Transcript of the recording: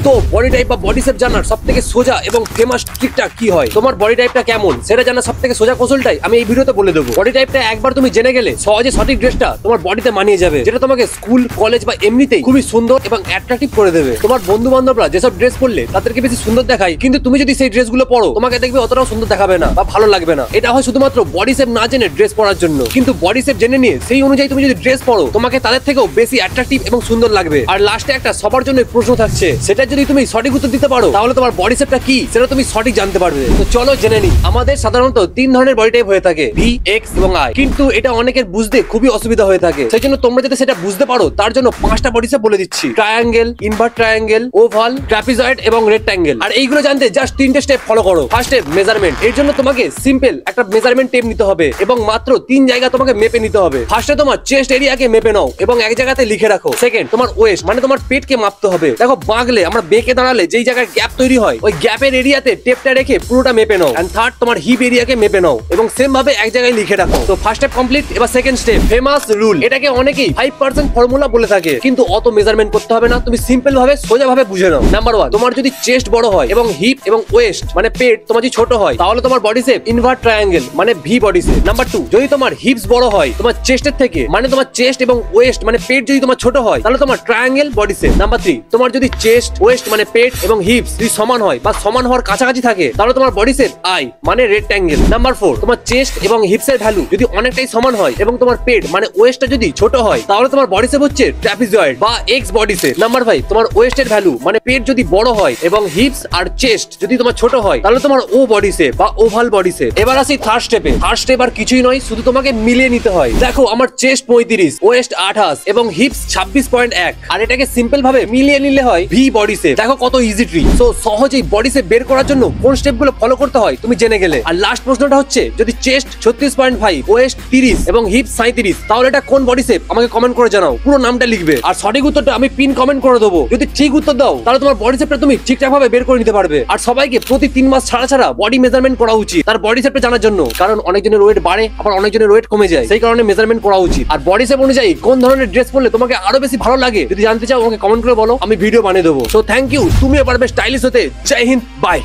তো body type বা body shape জানার সবথেকে সোজা এবং ফেমাস ট্রিকটা কি হয়, তোমার বডি টাইপটা কেমন সেটা জানার সবথেকে সোজা কৌশলটাই আমি এই ভিডিওতে বলে দেবো। বডি টাইপটা একবার তুমি জেনে গেলে সহজে সঠিক ড্রেসটা তোমার বডিতে মানিয়ে যাবে, যেটা তোমাকে স্কুল কলেজ বা এমনিতেই খুবই সুন্দর এবং অ্যাট্রাকটিভ করে দেবে। তোমার বন্ধু বান্ধবরা যেসব ড্রেস পরলে তাদেরকে বেশি সুন্দর দেখায়, কিন্তু তুমি যদি সেই ড্রেসগুলো পরো তোমাকে দেখবে অতটাও সুন্দর দেখাবে না বা ভালো লাগবে না। এটা হয় শুধুমাত্র বডি শেপ না জেনে ড্রেস পরার জন্য, কিন্তু বডি শেপ জেনে নিয়ে সেই অনুযায়ী তুমি যদি ড্রেস পরো তোমাকে তাদের থেকেও বেশি অ্যাট্রাকটিভ এবং সুন্দর লাগবে। আর লাস্টে একটা সবার জন্য প্রশ্ন থাকছে, সেটা যদি তুমি সঠিক উত্তর দিতে পারো তাহলে তোমার বডি শেপটা কি সেটা তুমি সঠিক জানতে পারবে। তো চলো জেনে নিই। আমাদের সাধারণত 3 ধরনের বডি টাইপ হয়ে থাকে, ভি, এক্স এবং আই, কিন্তু এটা অনেকের বুঝতে খুবই অসুবিধা হয়ে থাকে। সেই জন্য তোমরা যাতে সেটা বুঝতে পারো তার জন্য 5টা বডি শেপ বলে দিচ্ছি: triangle, invert triangle, oval, trapezoid এবং রেক্ট্যাঙ্গেল। আর এইগুলো জানতে জাস্ট 3টে স্টেপ ফলো করো। First step measurement. এর জন্য তোমাকে সিম্পল একটা মেজারমেন্ট টেপ নিতে হবে এবং মাত্র 3 জায়গা তোমাকে মেপে নিতে হবে। ফার্স্টে তোমার চেস্ট এরিয়াকে মেপে নাও এবং এক জায়গাতে লিখে রাখো। সেকেন্ড, তোমার ওয়েস্ট মানে তোমার পেটকে মাপতে হবে। দেখো বাঁকলে আমরা বেঁকে দাঁড়ালে যেই জায়গায় গ্যাপ তৈরি হয় ওই গ্যাপের এরিয়াতে টেপটা রেখে পুরোটা মেপে নাও। এন্ড থার্ড, তোমার হিপ এরিয়াকে মেপে নাও এবং সেম ভাবে এক জায়গায় লিখে রাখো। তো ফার্স্ট স্টেপ কমপ্লিট। এবার সেকেন্ড স্টেপ, ফেমাস রুল। এটাকে অনেকেই 5% ফর্মুলা বলে থাকে, কিন্তু অত মেজারমেন্ট করতে হবে না, তুমি সিম্পল ভাবে সোজা ভাবে বুঝে নাও। নাম্বার 1, তোমার যদি চেস্ট বড় হয় এবং হিপ এবং ওয়েস্ট মানে পেট তোমার যদি ছোট হয় তাহলে তোমার বডি শেপ ইনভার্ট ট্রায়াঙ্গেল মানে ভি বডি শেপ। নাম্বার 2, যদি তোমার হিপস বড় হয় তোমার চেস্টের থেকে মানে তোমার চেস্ট এবং ওয়েস্ট মানে পেট যদি তোমার ছোট হয় তাহলে তোমার ট্রায়াঙ্গেল বডি শেপ। নাম্বার 3, তোমার যদি চেস্ট ওয়েস্ট মানে পেট এবং হিপস যদি সমান হয় বা সমান হওয়ার কাছাকাছি থাকে তাহলে তোমার বডি শেপ আই মানে রেক্ট্যাঙ্গেল। নাম্বার 4, তোমার চেস্ট এবং হিপসের ভ্যালু যদি অনেকটাই সমান হয় এবং তোমার পেট মানে ওয়েস্টটা যদি ছোট হয় তাহলে তোমার বডি শেপ হচ্ছে ট্রাপিজয়েড বা এক্স বডি শেপ। নাম্বার 5, তোমার ওয়েস্টের ভ্যালু মানে পেট যদি বড় হয় এবং হিপস আর চেস্ট যদি তোমার ছোট হয় তাহলে তোমার ও বডি শেপ বা ওভাল বডি শেপ। এবার আসি থার্ড স্টেপে। থার্ড স্টেপ আর কিছুই নয়, শুধু তোমাকে মিলিয়ে নিতে হয়। দেখো আমার চেস্ট 35, ওয়েস্ট 28 এবং হিপস 26.1, আর এটাকে সিম্পল ভাবে মিলিয়ে নিলে হয় ভি বডি শেপ। দেখো কত ইজি ট্রিক। সো সহজেই বডি শেপ বের করার জন্য কোন স্টেপ গুলো ফলো করতে হয় তুমি জেনে গেলে। আর লাস্ট প্রশ্নটা হচ্ছে, যদি চেস্ট 36.5, ওয়েস্ট 30 এবং হিপ 37, তাহলে এটা কোন বডি শেপ আমাকে কমেন্ট করে জানাও। পুরো নামটা লিখবে আর সঠিক উত্তরটা আমি পিন কমেন্ট করে দেবো। যদি ঠিক উত্তর দাও তাহলে তোমার বডি শেপটা তুমি ঠিকঠাক ভাবে বের করে নিতে পারবে। আর সবাইকে প্রতি 3 মাস ছাড়া ছাড়া বডি মেজারমেন্ট করা উচিত তার বডি শেপটা জানার জন্য, কারণ অনেকজনের ওয়েট বাড়ে আবার অনেকজনের ওয়েট কমে যায়, সেই কারণে মেজারমেন্ট করা উচিত। আর বডি শেপ অনুযায়ী কোন ধরনের ড্রেস পরলে তোমাকে আরো বেশি ভালো লাগে যদি জানতে চাও আমাকে কমেন্ট করে বলো, আমি ভিডিও বানিয়ে দেবো। সো থ্যাংক ইউ, তুমিও পারবে স্টাইলিশ হতে। জয় হিন্দ, বাই।